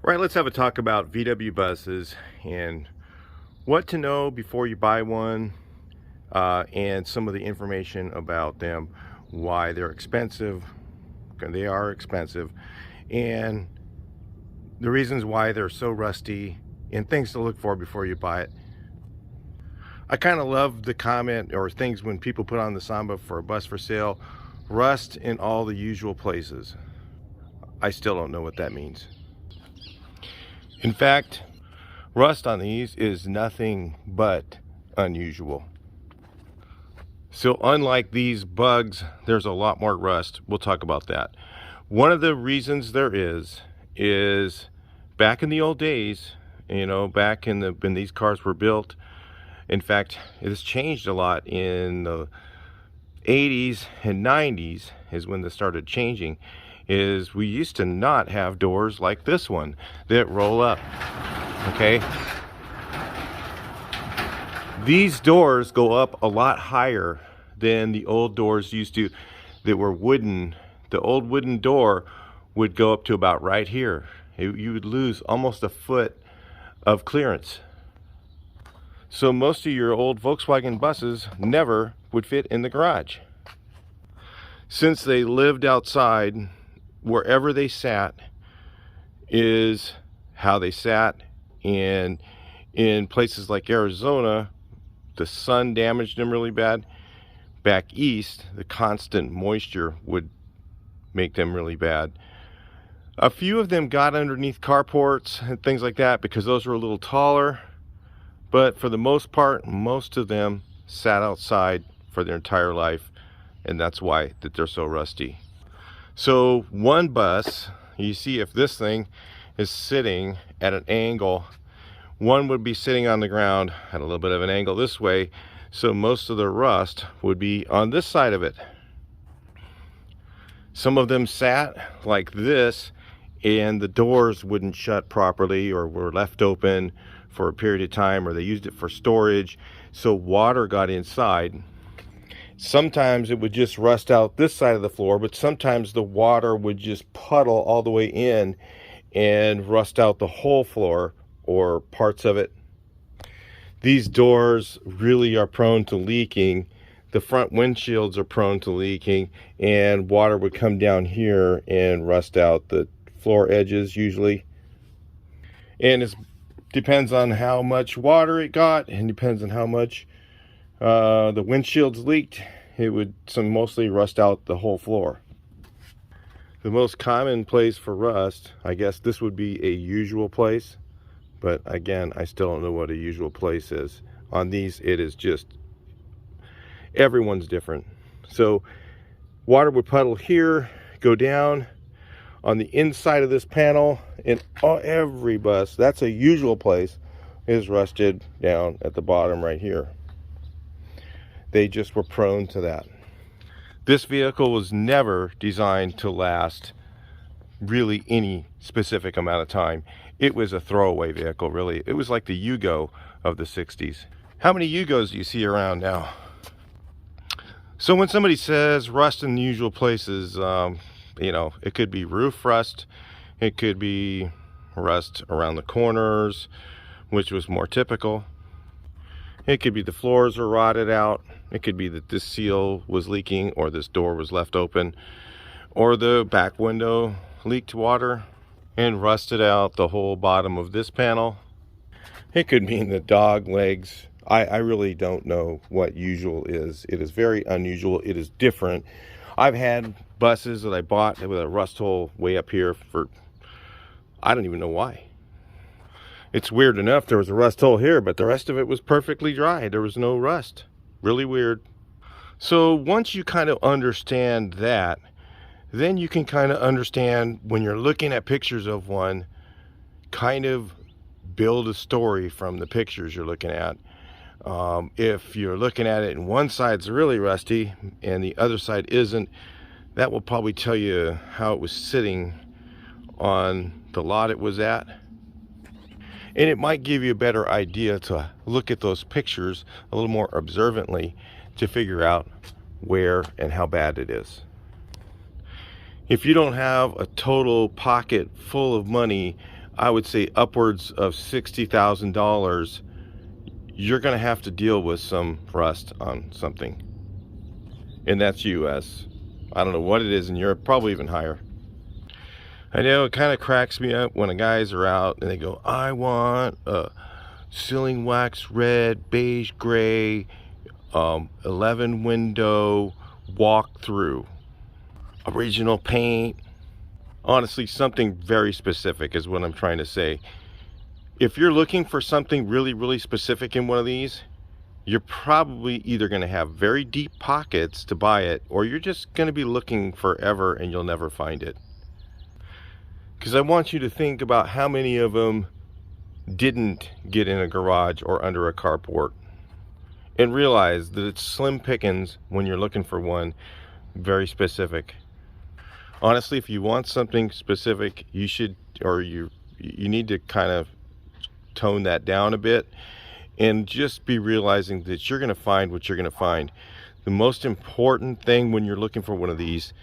Right, let's have a talk about VW buses and what to know before you buy one, and some of the information about them, why they're expensive, and they are expensive, and the reasons why they're so rusty, and things to look for before you buy it. I kind of love the comment or things when people put on the samba for a bus for sale, rust in all the usual places. I still don't know what that means. In fact, rust on these is nothing but unusual. So unlike these bugs, there's a lot more rust. We'll talk about that. One of the reasons there is back in the old days, back when these cars were built. In fact, it has changed a lot in the 80s and 90s is when this started changing. Is we used to not have doors like this one that roll up. Okay, these doors go up a lot higher than the old doors used to that were wooden. The old wooden door would go up to about right here. You would lose almost a foot of clearance. So most of your old Volkswagen buses never would fit in the garage. Since they lived outside, wherever they sat is how they sat. And in places like Arizona, the sun damaged them really bad. Back east, the constant moisture would make them really bad. A few of them got underneath carports and things like that because those were a little taller, but for the most part, most of them sat outside for their entire life, and that's why that they're so rusty. So one bus, you see if this thing is sitting at an angle, one would be sitting on the ground at a little bit of an angle this way, so most of the rust would be on this side of it. Some of them sat like this and the doors wouldn't shut properly or were left open for a period of time, or they used it for storage, so water got inside. Sometimes it would just rust out this side of the floor, but sometimes the water would just puddle all the way in and rust out the whole floor or parts of it. These doors really are prone to leaking. The front windshields are prone to leaking, and water would come down here and rust out the floor edges usually. And it depends on how much water it got, and depends on how much the windshields leaked. It would mostly rust out the whole floor. The most common place for rust, I guess this would be a usual place, but again, I still don't know what a usual place is. On these, it is just, everyone's different. So water would puddle here, go down on the inside of this panel, and every bus, that's a usual place, is rusted down at the bottom right here. They just were prone to that. This vehicle was never designed to last really any specific amount of time. It was a throwaway vehicle, really. It was like the Yugo of the 60s. How many Yugos do you see around now? So when somebody says rust in the usual places, it could be roof rust, it could be rust around the corners, which was more typical. It could be the floors are rotted out. It could be that this seal was leaking, or this door was left open, or the back window leaked water and rusted out the whole bottom of this panel. It could mean the dog legs. I really don't know what usual is. It is very unusual. It is different. I've had buses that I bought with a rust hole way up here for, I don't even know why. It's weird enough there was a rust hole here, but the rest of it was perfectly dry. There was no rust. Really weird. So once you kind of understand that, then you can kind of understand when you're looking at pictures of one, kind of build a story from the pictures you're looking at. If you're looking at it and one side's really rusty and the other side isn't, that will probably tell you how it was sitting on the lot it was at. And it might give you a better idea to look at those pictures a little more observantly to figure out where and how bad it is. If you don't have a total pocket full of money, I would say upwards of $60,000, you're going to have to deal with some rust on something. And that's US. I don't know what it is in Europe, probably even higher. I know it kind of cracks me up when the guys are out and they go, I want a ceiling wax red, beige gray, 11 window walk-through, original paint. Honestly, something very specific is what I'm trying to say. If you're looking for something really, really specific in one of these, you're probably either going to have very deep pockets to buy it, or you're just going to be looking forever and you'll never find it. Because I want you to think about how many of them didn't get in a garage or under a carport, and realize that it's slim pickings when you're looking for one very specific. Honestly, if you want something specific, you should, or you need to kind of tone that down a bit and just be realizing that you're going to find what you're going to find. The most important thing when you're looking for one of these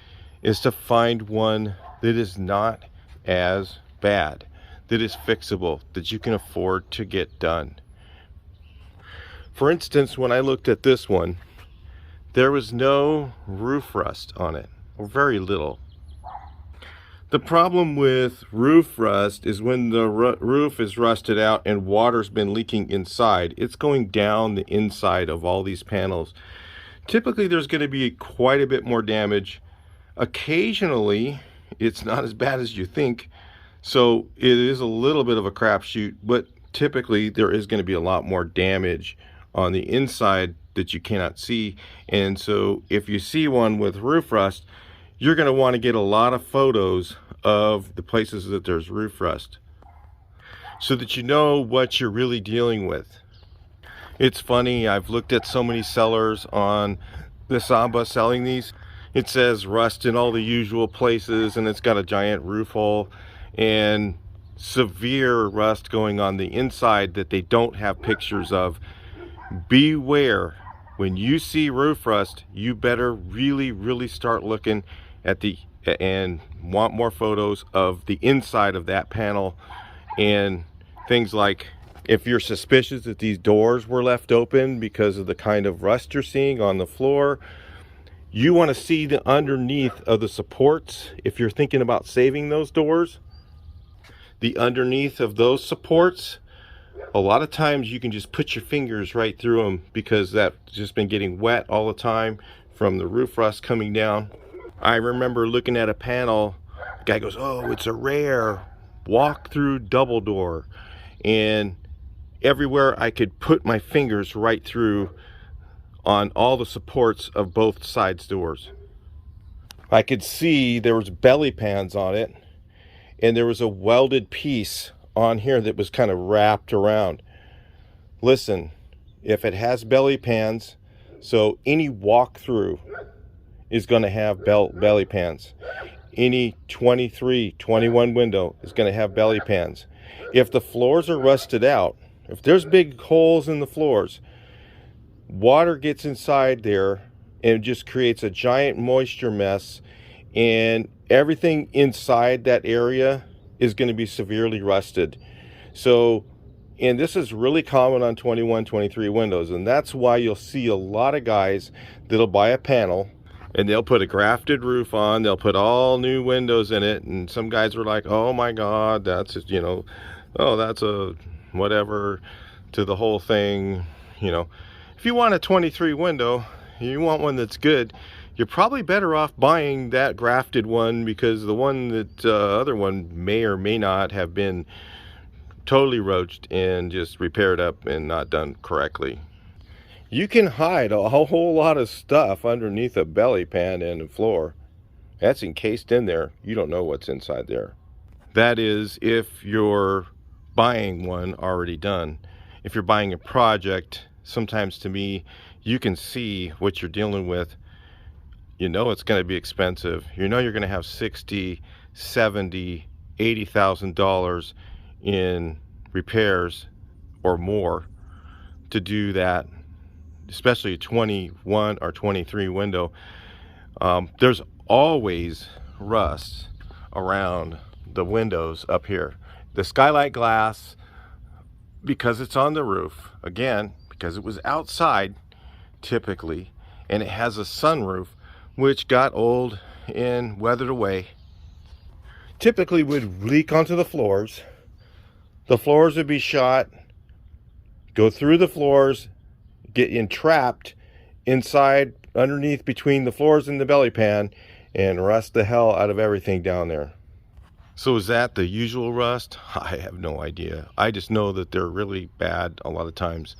is to find one that is not as bad, that is fixable, that you can afford to get done. For instance, when I looked at this one, there was no roof rust on it, or very little. The problem with roof rust is when the roof is rusted out and water's been leaking inside, it's going down the inside of all these panels. Typically there's going to be quite a bit more damage. Occasionally it's not as bad as you think, so it is a little bit of a crapshoot, but typically there is going to be a lot more damage on the inside that you cannot see. And so if you see one with roof rust, you're going to want to get a lot of photos of the places that there's roof rust so that you know what you're really dealing with. It's funny, I've looked at so many sellers on the Samba selling these. It says rust in all the usual places, and it's got a giant roof hole and severe rust going on the inside that they don't have pictures of. Beware, when you see roof rust, you better really start looking at and want more photos of the inside of that panel. And things like, if you're suspicious that these doors were left open because of the kind of rust you're seeing on the floor, you want to see the underneath of the supports. If you're thinking about saving those doors, the underneath of those supports, a lot of times you can just put your fingers right through them because that's just been getting wet all the time from the roof rust coming down. I remember looking at a panel, the guy goes, oh, it's a rare walk-through double door. And everywhere I could put my fingers right through on all the supports of both sides doors. I could see there was belly pans on it, and there was a welded piece on here that was kind of wrapped around. Listen, if it has belly pans, so any walk-through is going to have belly pans. Any 23, 21 window is going to have belly pans. If the floors are rusted out, if there's big holes in the floors, water gets inside there and just creates a giant moisture mess, and everything inside that area is going to be severely rusted. So, and this is really common on 21, 23 windows, and that's why you'll see a lot of guys that'll buy a panel and they'll put a grafted roof on, they'll put all new windows in it, and some guys were like, oh my god, that's, you know, oh, that's a whatever to the whole thing. You know, if you want a 23 window, you want one that's good, you're probably better off buying that grafted one, because the one that other one may or may not have been totally roached and just repaired up and not done correctly. You can hide a whole lot of stuff underneath a belly pan and a floor. That's encased in there. You don't know what's inside there. That is if you're buying one already done. If you're buying a project, sometimes to me, you can see what you're dealing with. You know it's going to be expensive. You know you're going to have $60,000, $70,000, $80,000 in repairs or more to do that, especially a 21 or 23 window. There's always rust around the windows up here. The skylight glass, because it's on the roof, again, because it was outside typically, and it has a sunroof, which got old and weathered away, typically would leak onto the floors. The floors would be shot, go through the floors, get entrapped inside, underneath, between the floors and the belly pan, and rust the hell out of everything down there. So is that the usual rust? I have no idea. I just know that they're really bad a lot of times.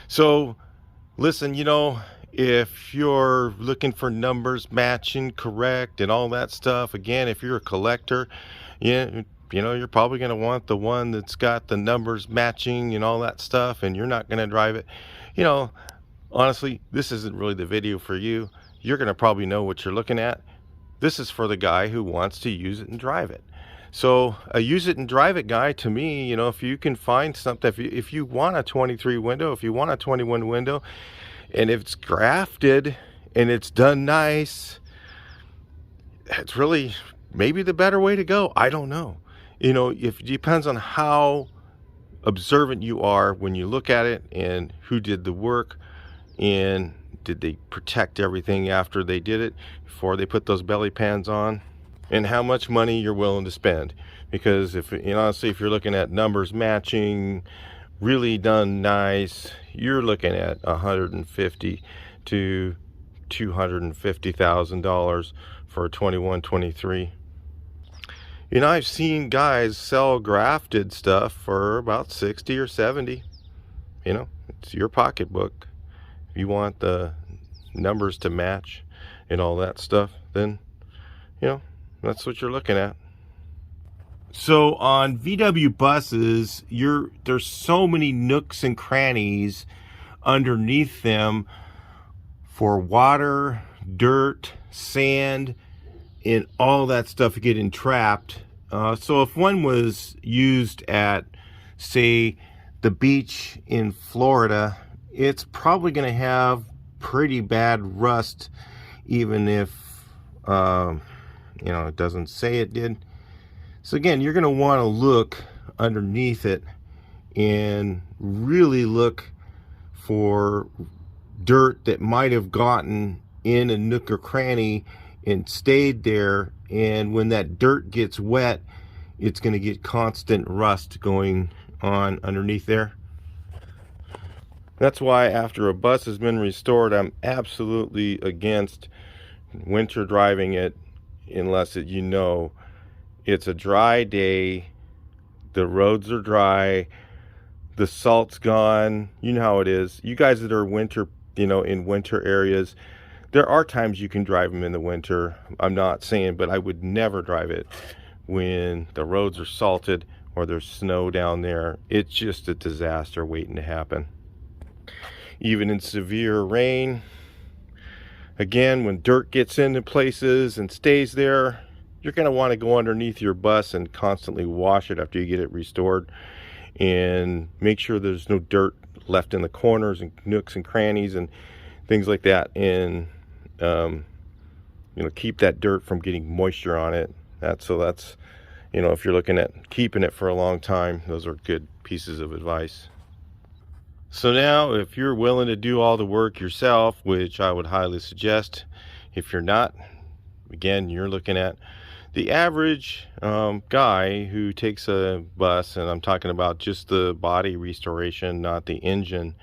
So listen, you know, if you're looking for numbers matching correct and all that stuff, again, if you're a collector, you know, you're probably going to want the one that's got the numbers matching and all that stuff, and you're not going to drive it. You know, honestly, this isn't really the video for you. You're going to probably know what you're looking at. This is for the guy who wants to use it and drive it. So a use it and drive it guy, to me, you know, if you can find something, if you want a 23 window, if you want a 21 window, and if it's grafted and it's done nice, it's really maybe the better way to go. I don't know. You know, it depends on how observant you are when you look at it, and who did the work, and did they protect everything after they did it, before they put those belly pans on, and how much money you're willing to spend. Because if, you know, honestly, if you're looking at numbers matching, really done nice, you're looking at $150,000 to $250,000 for a 21, 23. You know, I've seen guys sell grafted stuff for about 60 or 70. You know, it's your pocketbook. If you want the numbers to match and all that stuff, then, you know, that's what you're looking at. So on VW buses, there's so many nooks and crannies underneath them for water, dirt, sand, and all that stuff get entrapped. So if one was used at, say, the beach in Florida, it's probably going to have pretty bad rust, even if you know, it doesn't say it did. So again, you're going to want to look underneath it and really look for dirt that might have gotten in a nook or cranny and stayed there, and when that dirt gets wet, it's going to get constant rust going on underneath there. That's why after a bus has been restored, I'm absolutely against winter driving it unless you know it's a dry day, the roads are dry, the salt's gone. You know how it is. You guys that are winter, you know, in winter areas, there are times you can drive them in the winter. I'm not saying, but I would never drive it when the roads are salted or there's snow down there. It's just a disaster waiting to happen. Even in severe rain, again, when dirt gets into places and stays there, you're going to want to go underneath your bus and constantly wash it after you get it restored, and make sure there's no dirt left in the corners and nooks and crannies and things like that, and you know, keep that dirt from getting moisture on it. That's, you know, if you're looking at keeping it for a long time, those are good pieces of advice. So now, if you're willing to do all the work yourself, which I would highly suggest, if you're not, again, you're looking at the average guy who takes a bus, and I'm talking about just the body restoration, not the engine.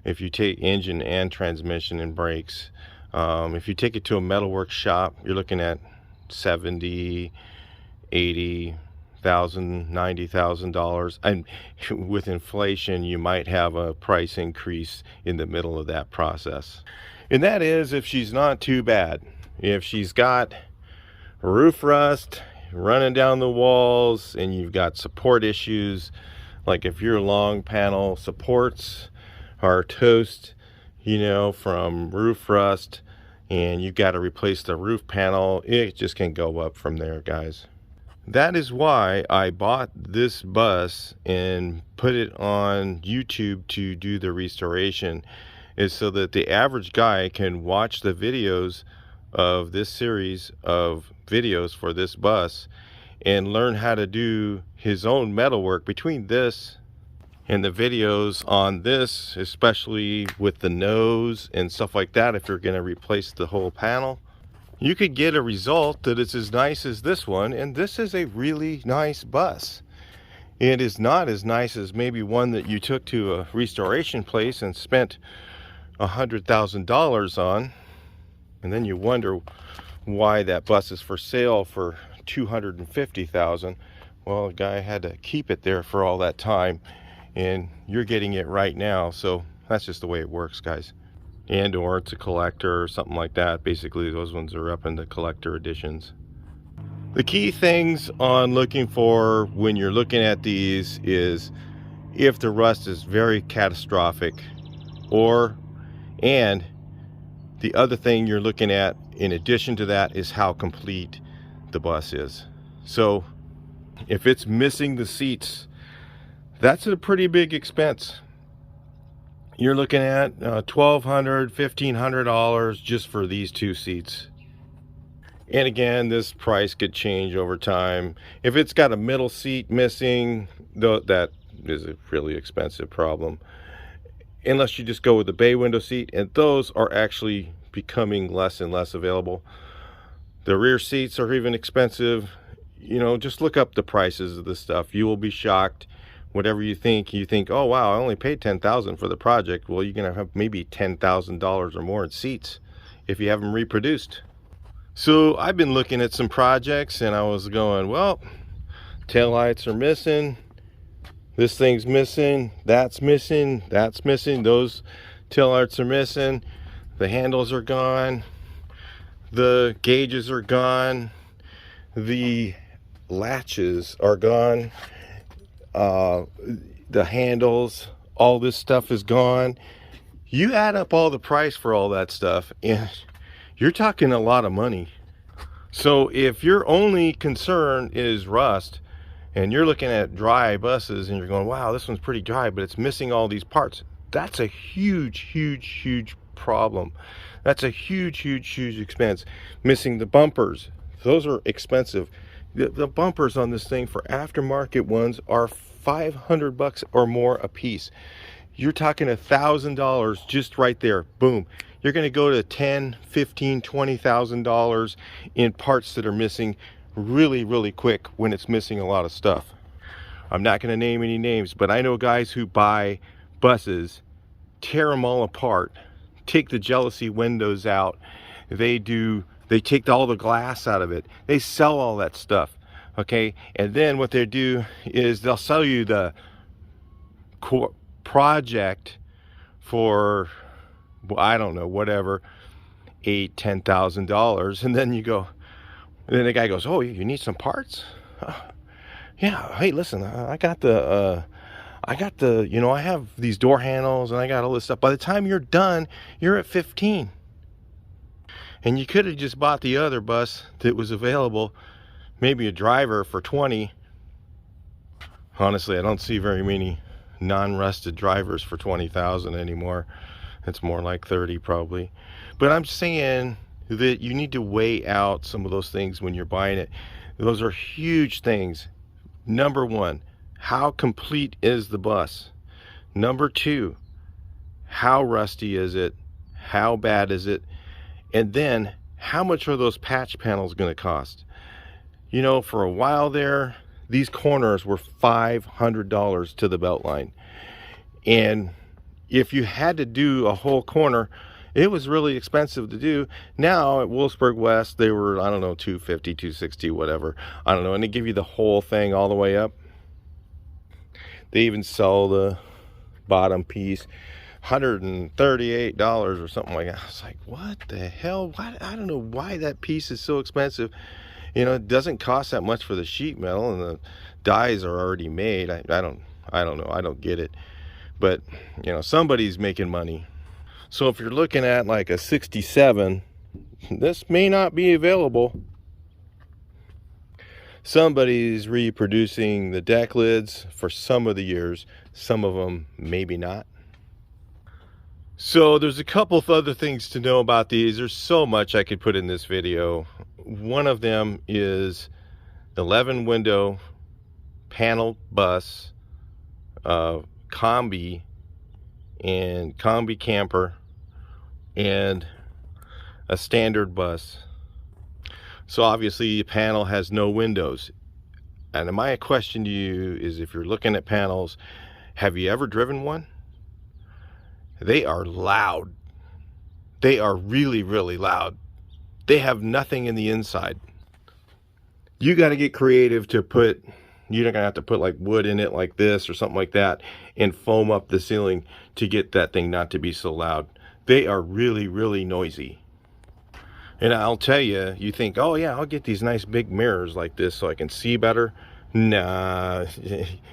If you take engine and transmission and brakes, if you take it to a metalwork shop, you're looking at $70,000, $80,000, $90,000, and with inflation, you might have a price increase in the middle of that process. And that is if she's not too bad. If she's got roof rust running down the walls, and you've got support issues, like if your long panel supports are toast, you know, from roof rust, and you've got to replace the roof panel, it just can go up from there, guys. That is why I bought this bus and put it on YouTube to do the restoration, is so that the average guy can watch the videos of this series of videos for this bus and learn how to do his own metalwork. Between this and the videos on this, especially with the nose and stuff like that, if you're going to replace the whole panel, you could get a result that is as nice as this one. And this is a really nice bus. It is not as nice as maybe one that you took to a restoration place and spent $100,000 on, and then you wonder why that bus is for sale for $250,000. Well, the guy had to keep it there for all that time, and you're getting it right now. So that's just the way it works, guys. And or it's a collector or something like that. Basically, those ones are up in the collector editions. The key things on looking for when you're looking at these is if the rust is very catastrophic, and the other thing you're looking at in addition to that is how complete the bus is. So if it's missing the seats, that's a pretty big expense. You're looking at $1,200, $1,500 just for these two seats. And again, this price could change over time. If it's got a middle seat missing, though, that is a really expensive problem. Unless you just go with the bay window seat, and those are actually becoming less and less available. The rear seats are even expensive. You know, just look up the prices of this stuff. You will be shocked. Whatever you think, oh wow, I only paid $10,000 for the project. Well, you're gonna have maybe $10,000 or more in seats if you have them reproduced. So I've been looking at some projects and I was going, well, taillights are missing, this thing's missing, that's missing, that's missing, those taillights are missing, the handles are gone, the gauges are gone, the latches are gone, the handles, all this stuff is gone. You add up all the price for all that stuff and you're talking a lot of money. So if your only concern is rust and you're looking at dry buses and you're going, wow, this one's pretty dry, but it's missing all these parts, that's a huge problem. That's a huge expense. Missing the bumpers, those are expensive. The bumpers on this thing for aftermarket ones are $500 or more a piece. You're talking $1,000 just right there. Boom. You're going to go to $10,000, $15,000, $20,000 in parts that are missing really quick when it's missing a lot of stuff. I'm not going to name any names, but I know guys who buy buses, tear them all apart, take the jealousy windows out. They take all the glass out of it. They sell all that stuff. Okay. And then what they do is they'll sell you the project for, I don't know, whatever, $8,000, $10,000. And then you go, and then the guy goes, oh, you need some parts? Yeah. Hey, listen, I got the, you know, I have these door handles and I got all this stuff. By the time you're done, you're at 15. And you could have just bought the other bus that was available, maybe a driver for 20. Honestly, I don't see very many non-rusted drivers for 20,000 anymore. It's more like 30 probably. But I'm saying that you need to weigh out some of those things when you're buying it. Those are huge things. Number one, how complete is the bus? Number two, how rusty is it? How bad is it? And then how much are those patch panels going to cost? You know, for a while there, these corners were $500 to the belt line. And if you had to do a whole corner, it was really expensive to do. Now at Wolfsburg West, they were, I don't know, $250, $260, whatever. I don't know. And they give you the whole thing all the way up. They even sell the bottom piece, $138 or something like that. I was like, what the hell? Why? I don't know why that piece is so expensive. You know, it doesn't cost that much for the sheet metal, and the dies are already made. I don't know. I don't get it. But, you know, somebody's making money. So if you're looking at like a 67, this may not be available. Somebody's reproducing the deck lids for some of the years, some of them maybe not. So there's a couple of other things to know about these. There's so much I could put in this video. One of them is 11 window panel bus, combi and combi camper, and a standard bus. So obviously the panel has no windows. And my question to you is, if you're looking at panels, have you ever driven one? They are loud. They are really, really loud. They have nothing in the inside. You got to get creative to put, you're going to have to put like wood in it like this or something like that and foam up the ceiling to get that thing not to be so loud. They are really, really noisy. And I'll tell you, you think, oh yeah, I'll get these nice big mirrors like this so I can see better. Nah,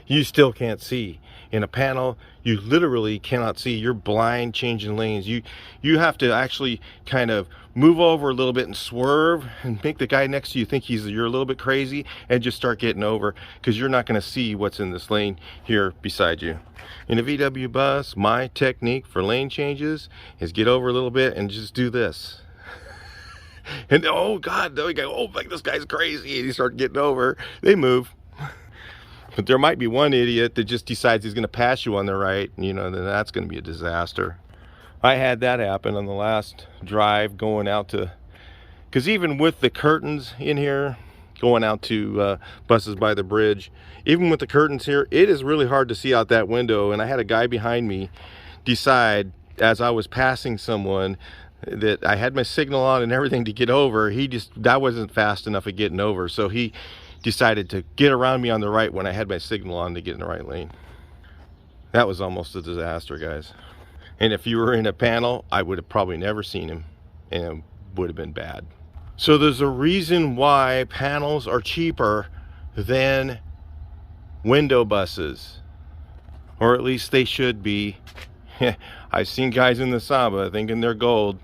you still can't see. In a panel, you literally cannot see. You're blind changing lanes. You have to actually kind of move over a little bit and swerve and make the guy next to you think you're a little bit crazy, and just start getting over, because you're not going to see what's in this lane here beside you. In a VW bus, my technique for lane changes is get over a little bit and just do this. And oh God, they go, oh, like this guy's crazy, and you start getting over, they move. But there might be one idiot that just decides he's going to pass you on the right, and, then that's going to be a disaster. I had that happen on the last drive going out to, because even with the curtains in here, going out to buses by the bridge, even with the curtains here, it is really hard to see out that window. And I had a guy behind me decide, as I was passing someone, that I had my signal on and everything to get over. That wasn't fast enough at getting over, so he decided to get around me on the right when I had my signal on to get in the right lane. That was almost a disaster, guys. And if you were in a panel, I would have probably never seen him, and it would have been bad. So there's a reason why panels are cheaper than window buses, or at least they should be. I've seen guys in the Samba thinking they're gold,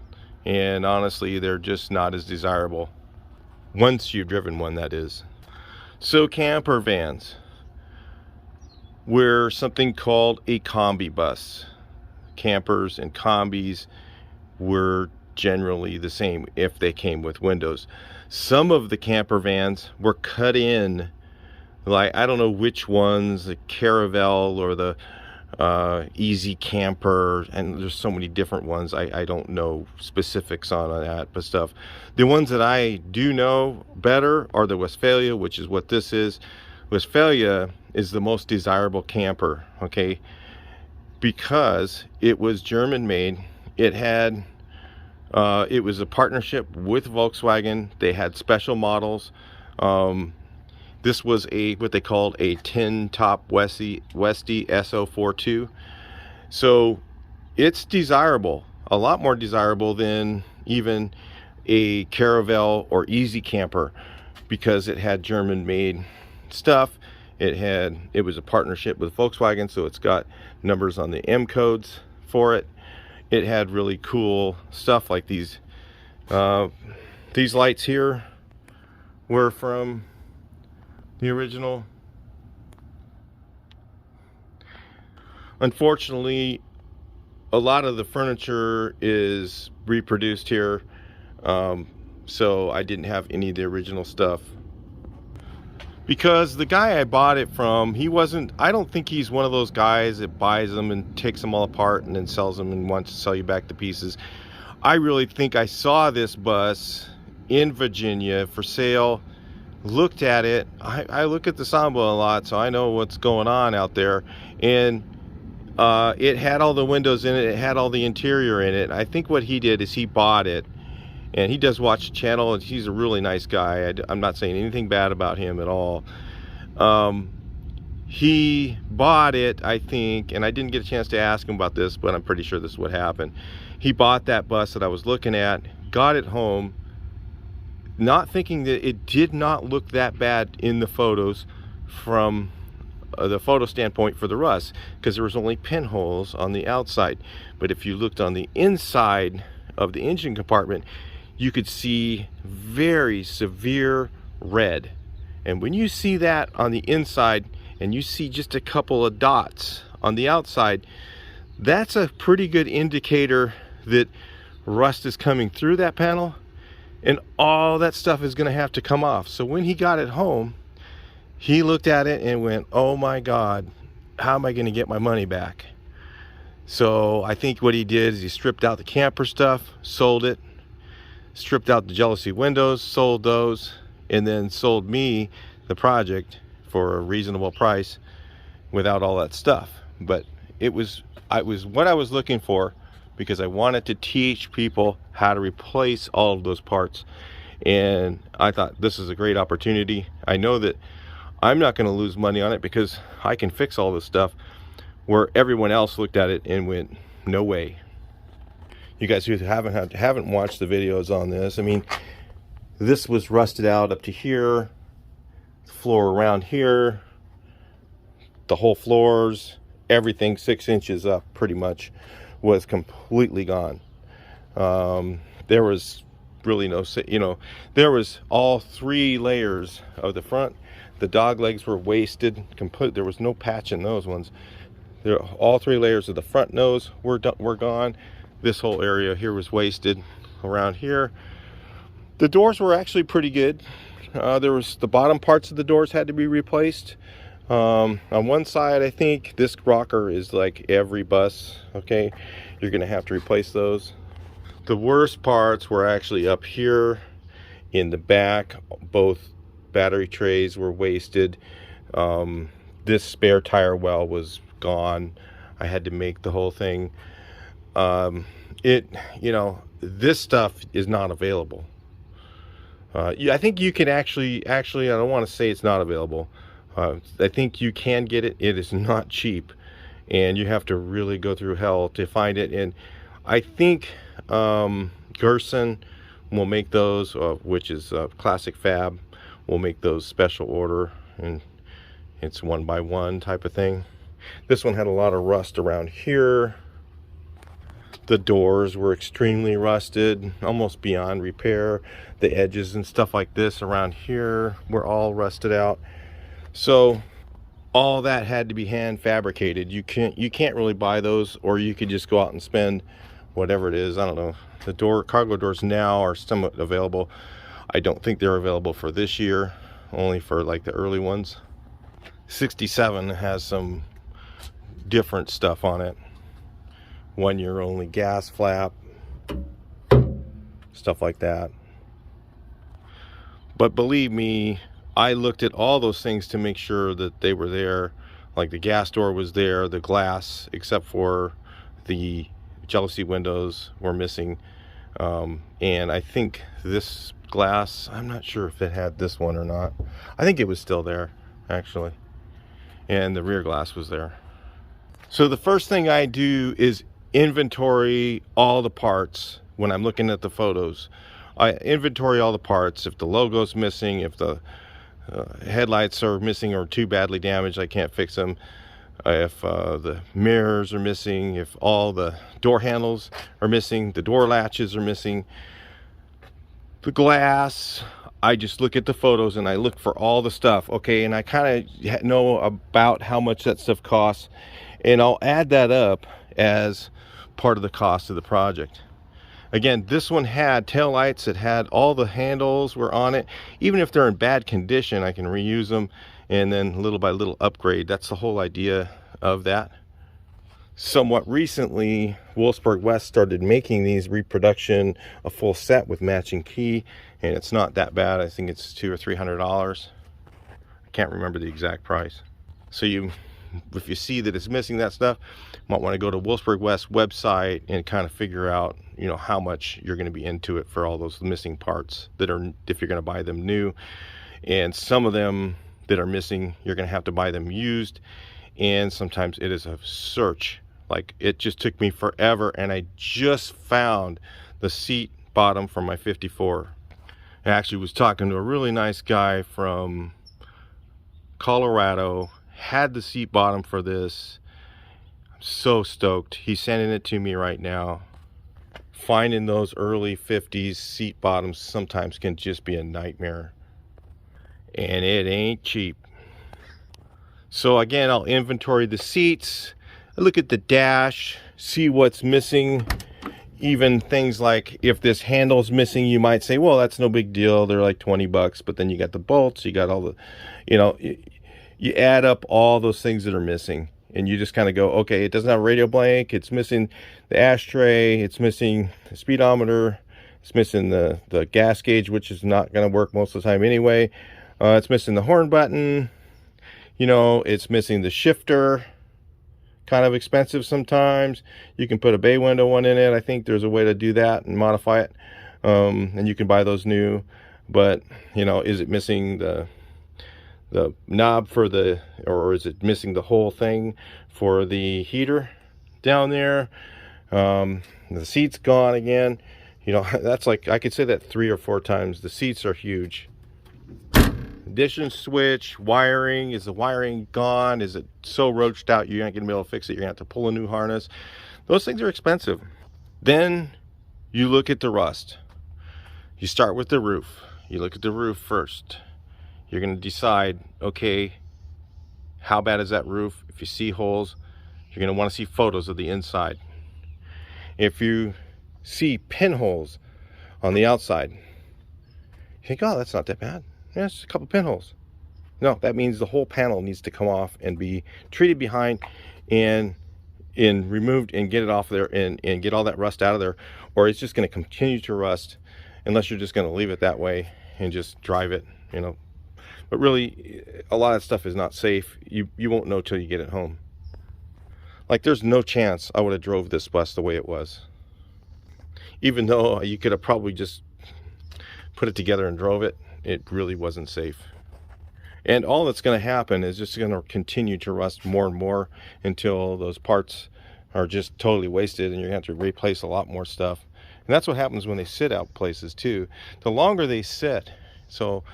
and honestly, they're just not as desirable. Once you've driven one, that is. So camper vans were something called a combi bus. Campers and combis were generally the same if they came with windows. Some of the camper vans were cut in, like, I don't know which ones, the Caravelle or the Easy Camper, and there's so many different ones. I don't know specifics on that, but stuff. The ones that I do know better are the Westphalia, which is what this is. Westphalia is the most desirable camper, okay, because it was German made. It had it was a partnership with Volkswagen. They had special models. This was what they called a tin top Westie SO42. So it's desirable, a lot more desirable than even a Caravelle or Easy Camper, because it had German made stuff. It was a partnership with Volkswagen, so it's got numbers on the M codes for it. It had really cool stuff like these lights here were from the original. Unfortunately, a lot of the furniture is reproduced here, so I didn't have any of the original stuff. Because the guy I bought it from, I don't think he's one of those guys that buys them and takes them all apart and then sells them and wants to sell you back the pieces. I really think I saw this bus in Virginia for sale, looked at it. I look at the Samba a lot, so I know what's going on out there. And it had all the windows in it. It had all the interior in it. I think what he did is he bought it. And he does watch the channel, and he's a really nice guy. I'm not saying anything bad about him at all. He bought it, I think, and I didn't get a chance to ask him about this, but I'm pretty sure this is what happened. He bought that bus that I was looking at, got it home, not thinking that it did not look that bad in the photos from the photo standpoint for the rust, because there was only pinholes on the outside. But if you looked on the inside of the engine compartment, you could see very severe red. And when you see that on the inside and you see just a couple of dots on the outside, that's a pretty good indicator that rust is coming through that panel, and all that stuff is going to have to come off. So when he got it home, He looked at it and went, oh my God, how am I going to get my money back? So I think what he did is he stripped out the camper stuff, sold it, stripped out the jealousy windows, sold those, and then sold me the project for a reasonable price without all that stuff. But it was what I was looking for, because I wanted to teach people how to replace all of those parts. And I thought this is a great opportunity. I know that I'm not going to lose money on it because I can fix all this stuff, where everyone else looked at it and went, no way. You guys who haven't watched the videos on this, I mean, this was rusted out up to here, the floor around here, the whole floors, everything 6 inches up pretty much was completely gone. There was really no, there was all 3 layers of the front. The dog legs were wasted complete. There was no patch in those ones. All 3 layers of the front nose were gone. This whole area here was wasted. Around here, the doors were actually pretty good. There was the bottom parts of the doors had to be replaced. On one side, I think this rocker is like every bus. Okay, you're gonna have to replace those. The worst parts were actually up here in the back. Both battery trays were wasted. This spare tire well was gone. I had to make the whole thing. This stuff is not available. I think you can actually, I don't want to say it's not available. I think you can get it. It is not cheap, and you have to really go through hell to find it. And I think Gerson will make those, which is Classic Fab, will make those special order, and it's 1x1 type of thing. This one had a lot of rust around here. The doors were extremely rusted, almost beyond repair. The edges and stuff like this around here were all rusted out. So all that had to be hand fabricated. You can't really buy those, or you could just go out and spend whatever it is. I don't know. The cargo doors now are somewhat available. I don't think they're available for this year, only for like the early ones. 67 has some different stuff on it. 1 year only gas flap, stuff like that. But believe me, I looked at all those things to make sure that they were there. Like the gas door was there, the glass, except for the jealousy windows, were missing. And I think this glass, I'm not sure if it had this one or not. I think it was still there, actually. And the rear glass was there. So the first thing I do is inventory all the parts. When I'm looking at the photos, I inventory all the parts. If the logo's missing, if the headlights are missing or too badly damaged, I can't fix them. If the mirrors are missing, if all the door handles are missing, the door latches are missing, the glass, I just look at the photos and I look for all the stuff. Okay, and I kind of know about how much that stuff costs, and I'll add that up as part of the cost of the project. Again, this one had tail lights. It had all the handles were on it. Even if they're in bad condition, I can reuse them, and then little by little upgrade. That's the whole idea of that. Somewhat recently, Wolfsburg West started making these reproduction, a full set with matching key, and it's not that bad. I think it's $200 or $300. I can't remember the exact price. So if you see that it's missing that stuff, you might want to go to Wolfsburg West website and kind of figure out, how much you're going to be into it for all those missing parts that are, if you're going to buy them new. And some of them that are missing, you're going to have to buy them used, and sometimes it is a search. Like, it just took me forever, and I just found the seat bottom for my 54. I actually was talking to a really nice guy from Colorado, had the seat bottom for this. I'm so stoked. He's sending it to me right now. Finding those early 50s seat bottoms sometimes can just be a nightmare, and it ain't cheap. So again, I'll inventory the seats, I look at the dash, see what's missing. even things like if this handle's missing, you might say, well, that's no big deal, they're like 20 bucks. But then you got the bolts, you got all the, you add up all those things that are missing, and you just kind of go, okay, it doesn't have a radio blank, it's missing the ashtray, it's missing the speedometer, it's missing the gas gauge, which is not going to work most of the time anyway. It's missing the horn button, it's missing the shifter. Kind of expensive sometimes. You can put a bay window one in it. I think there's a way to do that and modify it, and you can buy those new. But is it missing the knob for the, or is it missing the whole thing for the heater down there? The seat's gone again. That's like, I could say that 3 or 4 times. The seats are huge. Ignition switch, wiring, is the wiring gone? Is it so roached out you're not going to be able to fix it? You're going to have to pull a new harness. Those things are expensive. Then you look at the rust. You start with the roof. You look at the roof first. You're going to decide, okay, how bad is that roof? If you see holes, you're going to want to see photos of the inside. If you see pinholes on the outside, you think, oh, that's not that bad. Yeah, it's just a couple pinholes. No, that means the whole panel needs to come off and be treated behind and removed and get it off there and get all that rust out of there, or it's just going to continue to rust unless you're just going to leave it that way and just drive it, But really, a lot of stuff is not safe. You won't know till you get it home. Like, there's no chance I would have drove this bus the way it was. Even though you could have probably just put it together and drove it, it really wasn't safe. And all that's going to happen is just going to continue to rust more and more until those parts are just totally wasted and you're going to have to replace a lot more stuff. And that's what happens when they sit out places too. The longer they sit, so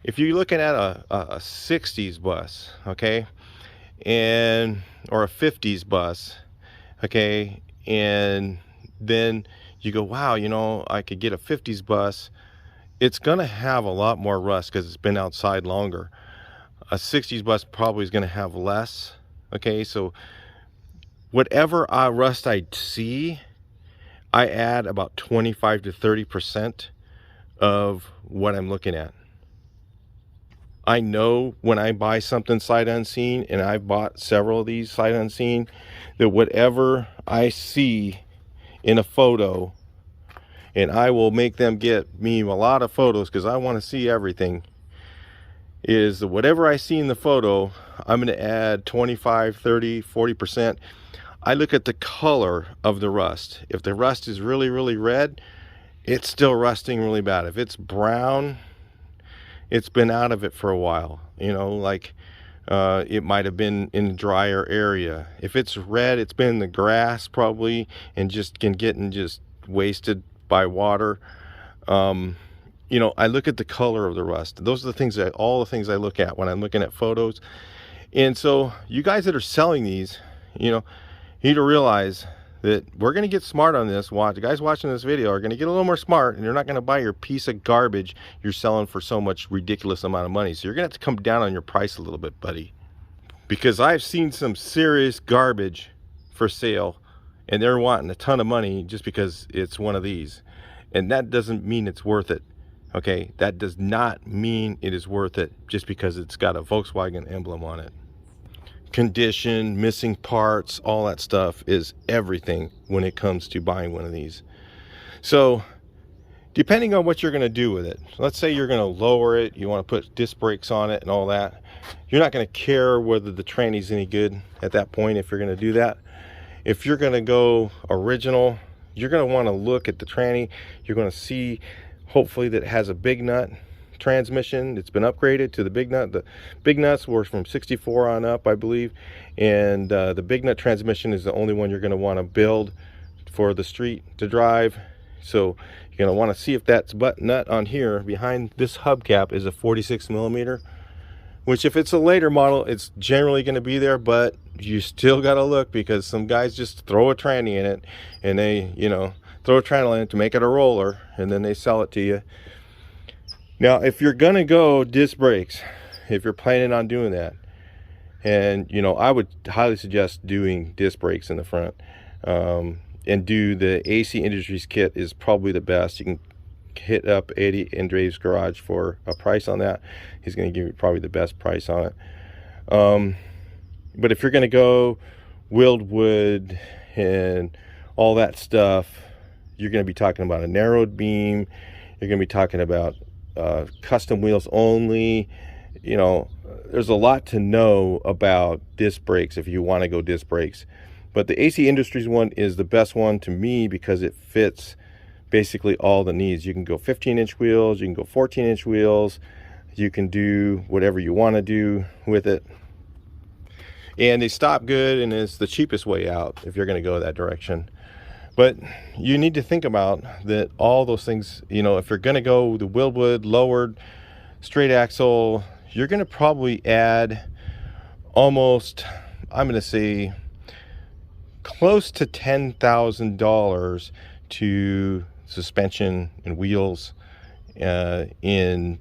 if you're looking at a 60s bus, okay, or a 50s bus, okay, and then you go, wow, I could get a 50s bus. It's going to have a lot more rust because it's been outside longer. A 60s bus probably is going to have less. Okay, so whatever rust I see, I add about 25 to 30% of what I'm looking at. I know when I buy something sight unseen, and I've bought several of these sight unseen, that whatever I see in a photo, and I will make them get me a lot of photos because I want to see everything, is that whatever I see in the photo, I'm going to add 25, 30, 40%. I look at the color of the rust. If the rust is really, really red, it's still rusting really bad. If it's brown, it's been out of it for a while. It might have been in a drier area. If it's red, it's been in the grass probably and just getting just wasted by water. I look at the color of the rust. Those are the things all the things I look at when I'm looking at photos. And so you guys that are selling these, you need to realize that we're going to get smart on this. The guys watching this video are going to get a little more smart, and they're not going to buy your piece of garbage you're selling for so much ridiculous amount of money. So you're going to have to come down on your price a little bit, buddy, because I've seen some serious garbage for sale, and they're wanting a ton of money just because it's one of these. And that doesn't mean it's worth it. Okay, that does not mean it is worth it just because it's got a Volkswagen emblem on it. Condition, missing parts, all that stuff is everything when it comes to buying one of these. So depending on what you're going to do with it, let's say you're going to lower it, you want to put disc brakes on it and all that, you're not going to care whether the tranny's any good at that point if you're going to do that. If you're going to go original, you're going to want to look at the tranny. You're going to see hopefully that it has a big nut transmission. It's been upgraded to the big nut. The big nuts were from 64 on up, I believe, and the big nut transmission is the only one you're going to want to build for the street to drive. So you're going to want to see if that nut on here behind this hubcap is a 46 millimeter, which if it's a later model, it's generally going to be there, but you still got to look because some guys just throw a tranny in it, and they throw a tranny in it to make it a roller, and then they sell it to you. Now, if you're going to go disc brakes, if you're planning on doing that, and I would highly suggest doing disc brakes in the front. and do the AC Industries kit is probably the best. You can hit up Eddie in Dave's Garage for a price on that. He's going to give you probably the best price on it. But if you're going to go willed wood and all that stuff, you're going to be talking about a narrowed beam. You're going to be talking about custom wheels only. You know, there's a lot to know about disc brakes if you want to go disc brakes. But the AC Industries one is the best one to me because it fits basically all the needs. You can go 15-inch wheels, you can go 14-inch wheels, you can do whatever you want to do with it. And they stop good, and it's the cheapest way out if you're going to go that direction. But you need to think about that all those things, you know, if you're going to go the Willwood, lowered, straight axle, you're going to probably add almost, I'm going to say, close to $10,000 to suspension and wheels in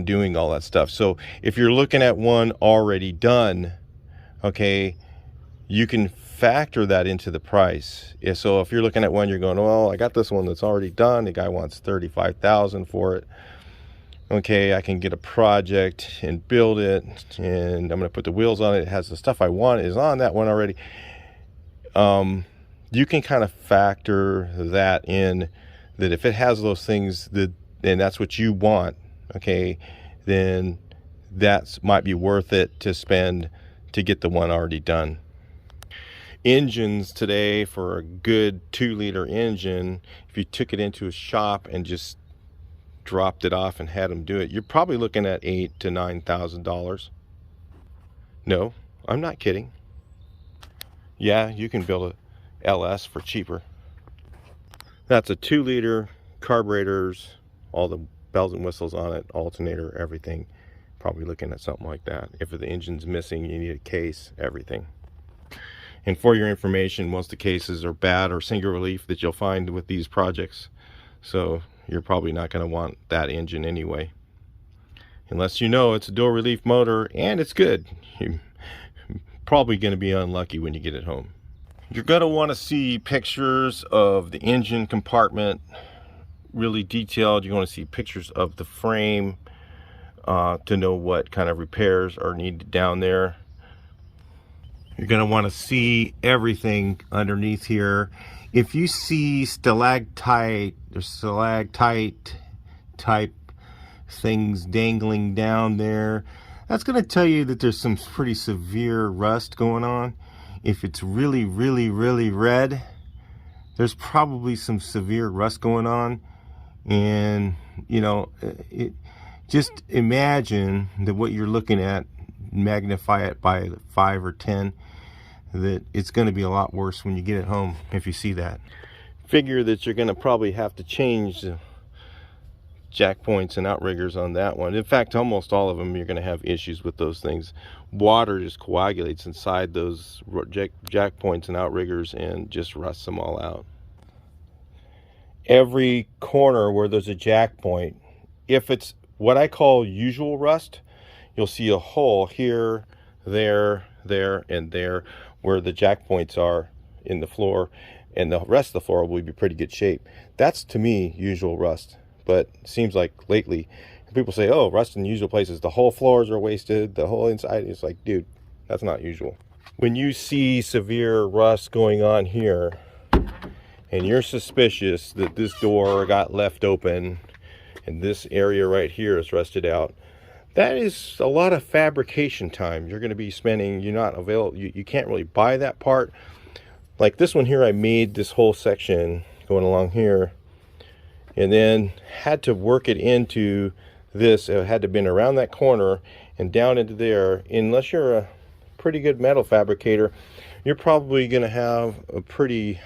doing all that stuff. So if you're looking at one already done, okay, you can factor that into the price. So if you're looking at one, you're going, well, I got this one that's already done. The guy wants $35,000 for it. Okay, I can get a project and build it, and I'm going to put the wheels on it. It has the stuff I want is on that one already. You can kind of factor that in, that if it has those things that, and that's what you want, okay, then that might be worth it to spend to get the one already done. Engines today, for a good 2-liter engine, if you took it into a shop and just dropped it off and had them do it, you're probably looking at $8,000 to $9,000. No, I'm not kidding. Yeah, you can build a LS for cheaper. That's a 2-liter, carburetors, all the bells and whistles on it, alternator, everything. Probably looking at something like that. If the engine's missing, you need a case, everything. And for your information, most of the cases are bad or single relief that you'll find with these projects. So you're probably not going to want that engine anyway. Unless you know it's a dual relief motor and it's good. You're probably going to be unlucky when you get it home. You're going to want to see pictures of the engine compartment, really detailed. You're going to see pictures of the frame to know what kind of repairs are needed down there. You're going to want to see everything underneath here. If you see stalactite or stalactite type things dangling down there, that's going to tell you that there's some pretty severe rust going on. If it's really, really, really red, there's probably some severe rust going on. And, you know, just imagine that what you're looking at, magnify it by 5 or 10, that it's going to be a lot worse when you get it home if you see that. Figure that you're going to probably have to change the jack points and outriggers on that one. In fact, almost all of them, you're going to have issues with those things. Water just coagulates inside those jack points and outriggers and just rusts them all out. Every corner where there's a jack point, if it's what I call usual rust, you'll see a hole here, there, and there where the jack points are in the floor, and the rest of the floor will be pretty good shape. That's, to me, usual rust. But it seems like lately people say, oh, rust in usual places, the whole floors are wasted, the whole inside. It's like, dude, that's not usual. When you see severe rust going on here and you're suspicious that this door got left open and this area right here is rusted out, that is a lot of fabrication time you're going to be spending. You're not available, you can't really buy that part. Like this one here, I made this whole section going along here and then had to work it into this. It had to been around that corner and down into there. Unless you're a pretty good metal fabricator, you're probably going to have a pretty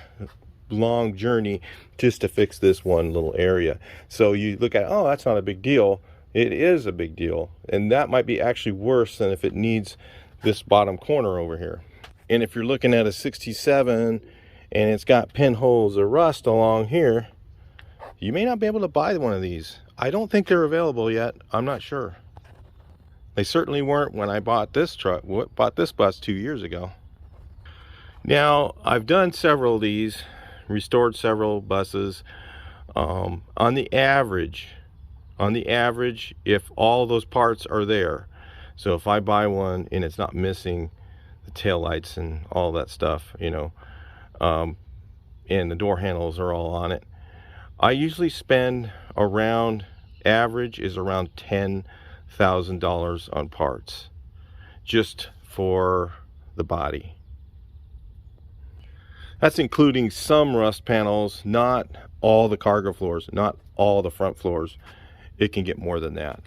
long journey just to fix this one little area. So you look at, oh, that's not a big deal. It is a big deal, and that might be actually worse than if it needs this bottom corner over here. And if you're looking at a 67 and it's got pinholes of rust along here, you may not be able to buy one of these. I don't think they're available yet. I'm not sure. They certainly weren't when I bought this truck, bought this bus 2 years ago. Now, I've done several of these, restored several buses. On the average, if all those parts are there, so if I buy one and it's not missing the tail lights and all that stuff, you know, and the door handles are all on it, I usually spend around, average is around $10,000 on parts just for the body. That's including some rust panels, not all the cargo floors, not all the front floors. It can get more than that.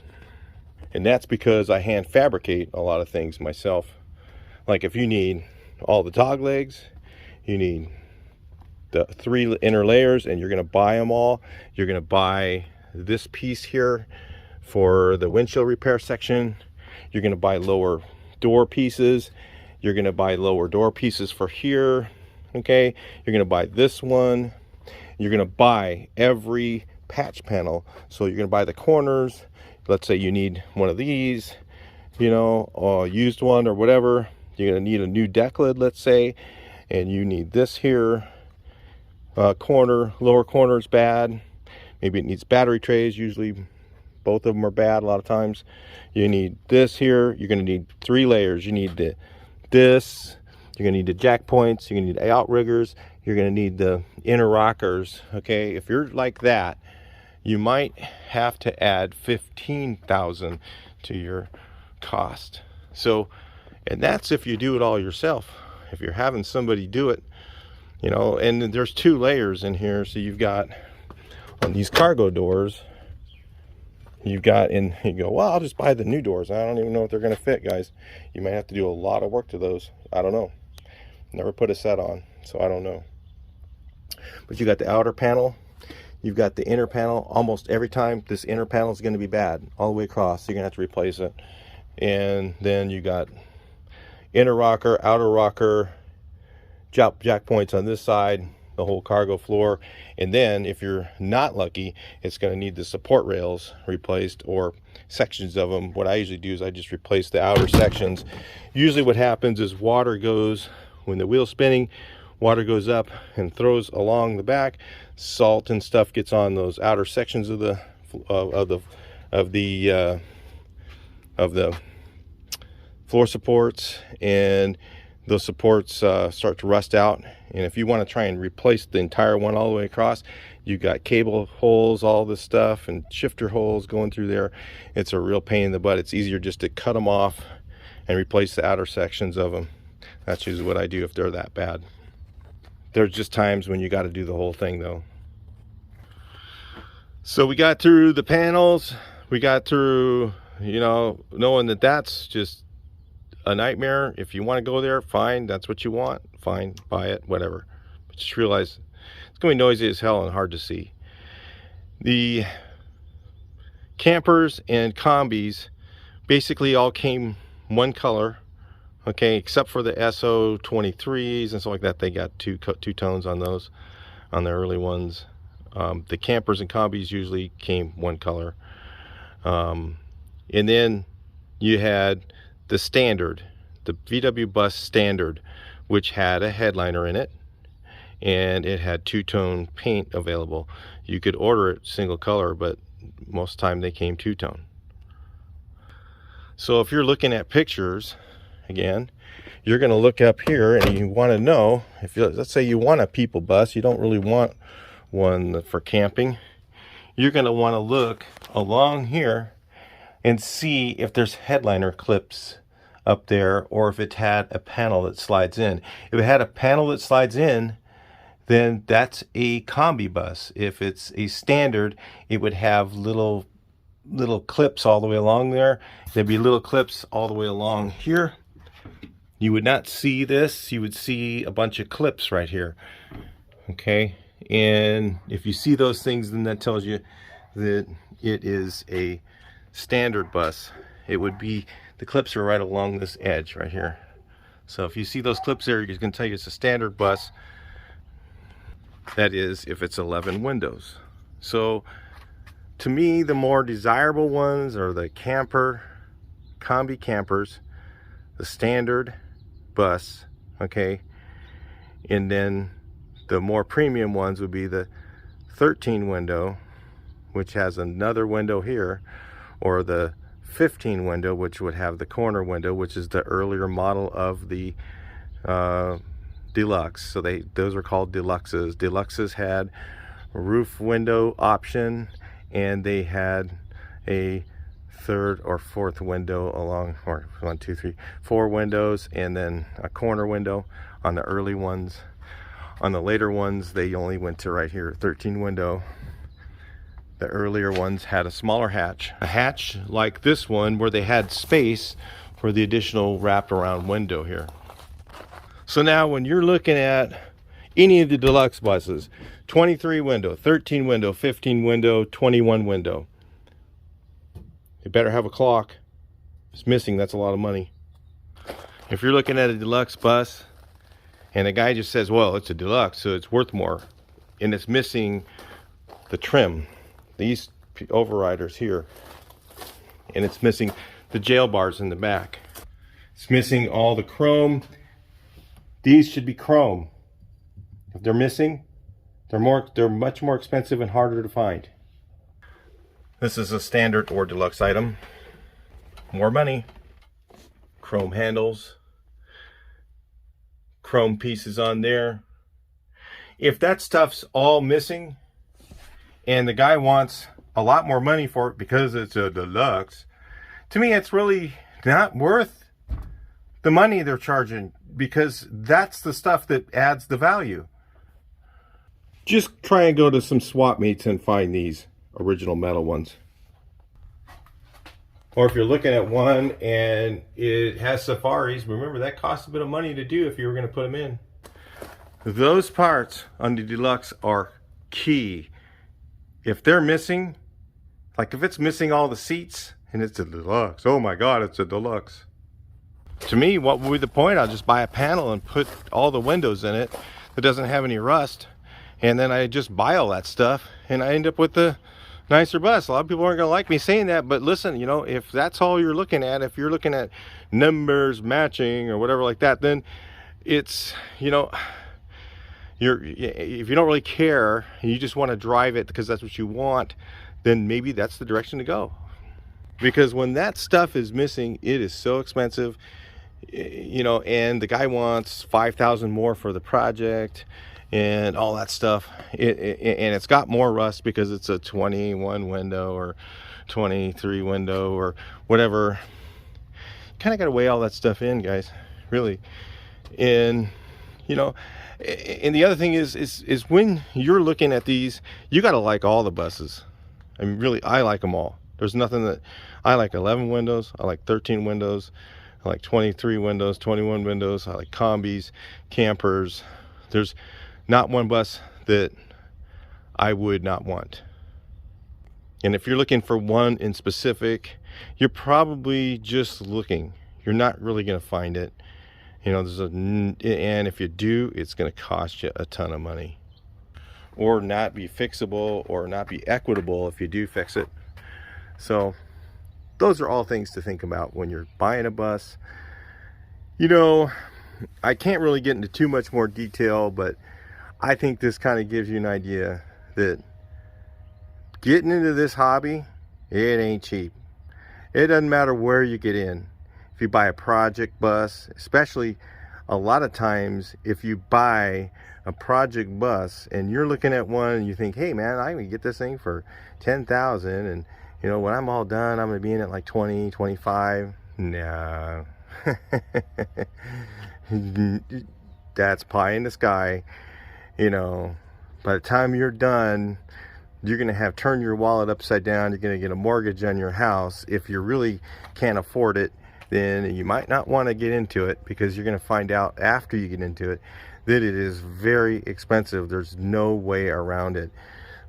And that's because I hand fabricate a lot of things myself. Like if you need all the dog legs, you need the 3 inner layers, and you're going to buy them all. You're going to buy this piece here for the windshield repair section. You're going to buy lower door pieces. You're going to buy lower door pieces for here. Okay, you're going to buy this one. You're going to buy every patch panel. So you're going to buy the corners. Let's say you need one of these, you know, or used one or whatever. You're going to need a new deck lid, let's say, and you need this here. Corner, lower corner is bad. Maybe it needs battery trays. Usually both of them are bad a lot of times. You need this here. You're going to need 3 layers. You need this. You're going to need the jack points. You're going to need outriggers. You're going to need the inner rockers. Okay, if you're like that, you might have to add $15,000 to your cost. So, and that's if you do it all yourself. If you're having somebody do it, you know, and there's 2 layers in here. So you've got on these cargo doors, you've got, and you go, well, I'll just buy the new doors. I don't even know if they're going to fit, guys. You might have to do a lot of work to those. I don't know. Never put a set on, so I don't know. But you got the outer panel, you've got the inner panel. Almost every time this inner panel is going to be bad all the way across, so you're going to have to replace it. And then you got inner rocker, outer rocker, jack points on this side, the whole cargo floor. And then if you're not lucky, it's going to need the support rails replaced, or sections of them. What I usually do is I just replace the outer sections. Usually what happens is water goes, when the wheel's spinning, water goes up and throws along the back. Salt and stuff gets on those outer sections of the floor supports, and those supports start to rust out. And if you want to try and replace the entire one all the way across, you got cable holes, all this stuff, and shifter holes going through there. It's a real pain in the butt. It's easier just to cut them off and replace the outer sections of them. That's usually what I do if they're that bad. There's just times when you got to do the whole thing though. So we got through the panels. We got through, you know, knowing that that's just a nightmare. If you want to go there, fine, that's what you want, fine, buy it, whatever. But just realize it's going to be noisy as hell and hard to see. The campers and combis basically all came one color, okay, except for the SO23s and stuff like that. They got two tones on those, on the early ones. The campers and combis usually came one color. And then you had the standard, the VW bus standard, which had a headliner in it, and it had 2-tone paint available. You could order it single color, but most of the time they came 2-tone. So if you're looking at pictures, again, you're going to look up here and you want to know, if you, let's say you want a people bus, you don't really want one for camping, you're going to want to look along here and see if there's headliner clips up there, or if it had a panel that slides in. If it had a panel that slides in, then that's a combi bus. If it's a standard, it would have little clips all the way along there. There'd be little clips all the way along here. You would not see this. You would see a bunch of clips right here. Okay, and if you see those things, then that tells you that it is a standard bus. It would be, the clips are right along this edge right here. So if you see those clips there, it's going to tell you it's a standard bus. That is if it's 11 windows. So to me, the more desirable ones are the camper, combi campers, the standard bus, okay, And then the more premium ones would be the 13 window, which has another window here, or the 15 window, which would have the corner window, which is the earlier model of the deluxe. So those are called deluxes. Deluxes had a roof window option, and they had a third or fourth window along, or 1, 2, 3, 4 windows, and then a corner window on the early ones. On the later ones, they only went to right here, 13 window. The earlier ones had a smaller hatch, a hatch like this one, where they had space for the additional wrapped around window here. So now when you're looking at any of the deluxe buses, 23 window, 13 window, 15 window, 21 window, you better have a clock. If it's missing, that's a lot of money. If you're looking at a deluxe bus and the guy just says, well, it's a deluxe, so it's worth more, and it's missing the trim, these overriders here, and it's missing the jail bars in the back, it's missing all the chrome. These should be chrome. If they're missing, they're much more expensive and harder to find. This is a standard or deluxe item. More money. Chrome handles, chrome pieces on there. If that stuff's all missing and the guy wants a lot more money for it because it's a deluxe, to me it's really not worth the money they're charging, because that's the stuff that adds the value. Just try and go to some swap meets and find these original metal ones. Or if you're looking at one and it has safaris, remember that costs a bit of money to do if you were going to put them in. Those parts on the deluxe are key. If they're missing, like if it's missing all the seats and it's a deluxe, oh my God, it's a deluxe. To me, what would be the point? I'll just buy a panel and put all the windows in it that doesn't have any rust, and then I just buy all that stuff and I end up with the nicer bus. A lot of people aren't going to like me saying that, but listen, you know, if that's all you're looking at, if you're looking at numbers matching or whatever like that, then it's, you know, if you don't really care and you just want to drive it because that's what you want, then maybe that's the direction to go. Because when that stuff is missing, it is so expensive, you know, and the guy wants $5,000 more for the project and all that stuff, and it's got more rust because it's a 21 window or 23 window or whatever. Kind of got to weigh all that stuff in, guys, really. And you know, and the other thing is when you're looking at these, you got to like all the buses. I mean, really, I like them all. There's nothing that I like. 11 windows, I like 13 windows, I like 23 windows, 21 windows, I like combis, campers. There's not one bus that I would not want. And if you're looking for one in specific, you're probably just looking. You're not really going to find it. You know, and if you do, it's going to cost you a ton of money, or not be fixable, or not be equitable if you do fix it. So those are all things to think about when you're buying a bus. You know, I can't really get into too much more detail, but I think this kind of gives you an idea that getting into this hobby, it ain't cheap. It doesn't matter where you get in. If you buy a project bus, especially a lot of times, if you buy a project bus and you're looking at one and you think, hey man, I can get this thing for 10,000, and you know, when I'm all done, I'm gonna be in at like 20, 25. Nah. That's pie in the sky. You know, by the time you're done, you're going to have turned your wallet upside down. You're going to get a mortgage on your house. If you really can't afford it, then you might not want to get into it, because you're going to find out after you get into it that it is very expensive. There's no way around it.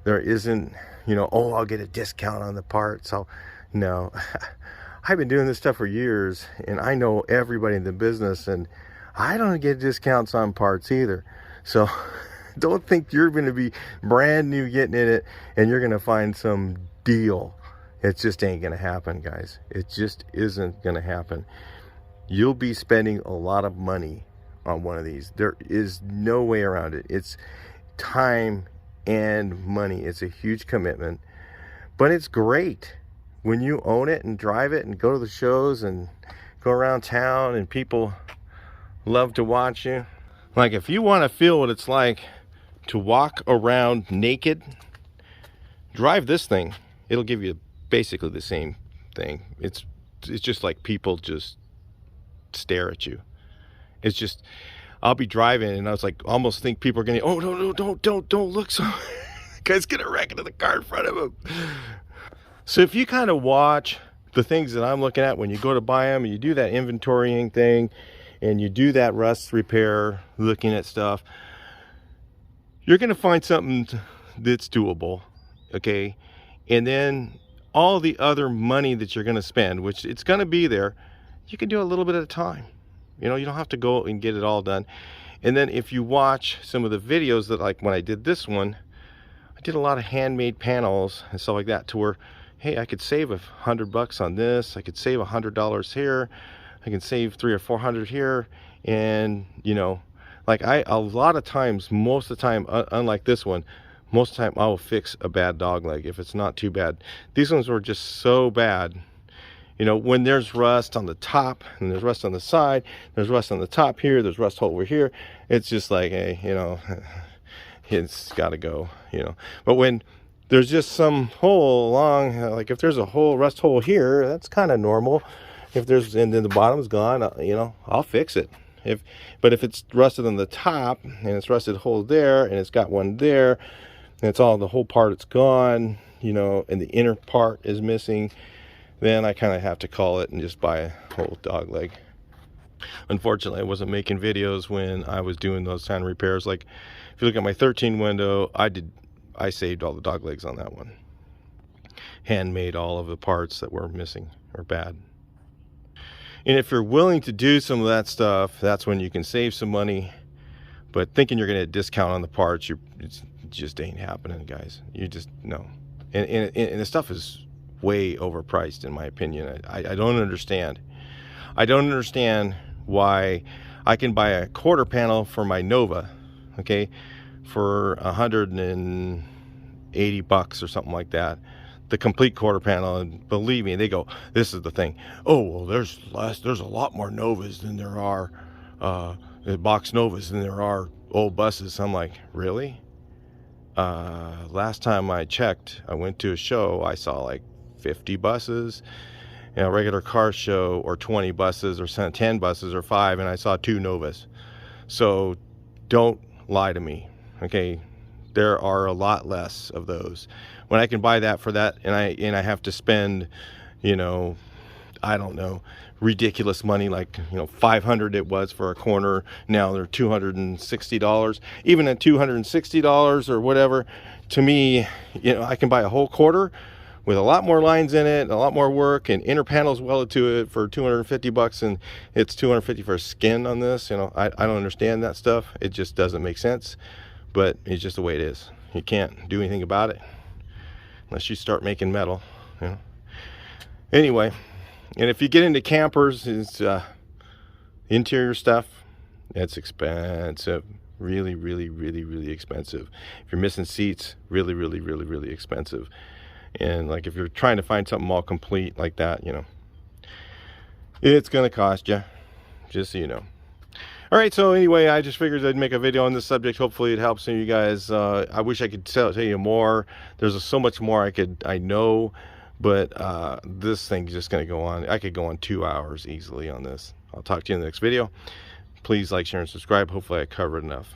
There isn't, you know, oh, I'll get a discount on the parts. No. I've been doing this stuff for years, and I know everybody in the business, and I don't get discounts on parts either. So don't think you're going to be brand new getting in it and you're going to find some deal. It just ain't going to happen, guys. It just isn't going to happen. You'll be spending a lot of money on one of these. There is no way around it. It's time and money. It's a huge commitment, but it's great when you own it and drive it and go to the shows and go around town and people love to watch you. Like, if you want to feel what it's like to walk around naked, drive this thing. It'll give you basically the same thing. It's just like people just stare at you. It's just, I'll be driving and I was like, almost think people are gonna, oh no, don't look, so guy's gonna wreck into the car in front of him. So if you kind of watch the things that I'm looking at when you go to buy them, and you do that inventorying thing and you do that rust repair, looking at stuff, you're gonna find something that's doable, okay? And then all the other money that you're gonna spend, which it's gonna be there, you can do a little bit at a time. You know, you don't have to go and get it all done. And then if you watch some of the videos that, like when I did this one, I did a lot of handmade panels and stuff like that, to where, hey, I could save $100 on this, I could save $100 here, I can save $300 or $400 here. And you know, like a lot of times, most of the time, unlike this one, most of the time I will fix a bad dog leg if it's not too bad. These ones were just so bad. You know, when there's rust on the top and there's rust on the side, there's rust on the top here, there's rust over here, it's just like, hey, you know, it's got to go, you know. But when there's just some hole along, like if there's a rust hole here, that's kind of normal. If there's, and then the bottom's gone, you know, I'll fix it. But if it's rusted on the top and it's rusted hole there and it's got one there and it's all, the whole part, it's gone, you know, and the inner part is missing, then I kind of have to call it and just buy a whole dog leg. Unfortunately, I wasn't making videos when I was doing those kind of repairs. Like if you look at my 13 window, I saved all the dog legs on that one. Handmade all of the parts that were missing or bad. And if you're willing to do some of that stuff, that's when you can save some money. But thinking you're going to discount on the parts, it just ain't happening, guys. You just, no. And the stuff is way overpriced, in my opinion. I don't understand. I don't understand why I can buy a quarter panel for my Nova, okay, for $180 or something like that, the complete quarter panel. And believe me, they go, this is the thing, oh well, there's a lot more Novas than there are box Novas than there are old buses. I'm like, really? Last time I checked, I went to a show, I saw like 50 buses, you know, regular car show, or 20 buses, or 10 buses, or 5, and I saw 2 Novas. So don't lie to me, okay? There are a lot less of those. When I can buy that for that, and I have to spend, you know, I don't know, ridiculous money, like, you know, $500 it was for a corner, now they're $260. Even at $260 or whatever, to me, you know, I can buy a whole quarter with a lot more lines in it, a lot more work, and inner panels welded to it for $250, and it's $250 for a skin on this. You know, I don't understand that stuff. It just doesn't make sense, but it's just the way it is. You can't do anything about it unless you start making metal, you know. Anyway, and if you get into campers, it's interior stuff, it's expensive. Really, really, really, really expensive. If you're missing seats, really, really, really, really expensive. And like if you're trying to find something all complete like that, you know, it's gonna cost you, just so you know. All right, so anyway, I just figured I'd make a video on this subject. Hopefully it helps some of you guys. I wish I could tell you more. There's so much more I know, but this thing's just gonna go on. I could go on 2 hours easily on this. I'll talk to you in the next video. Please like, share, and subscribe. Hopefully I covered enough.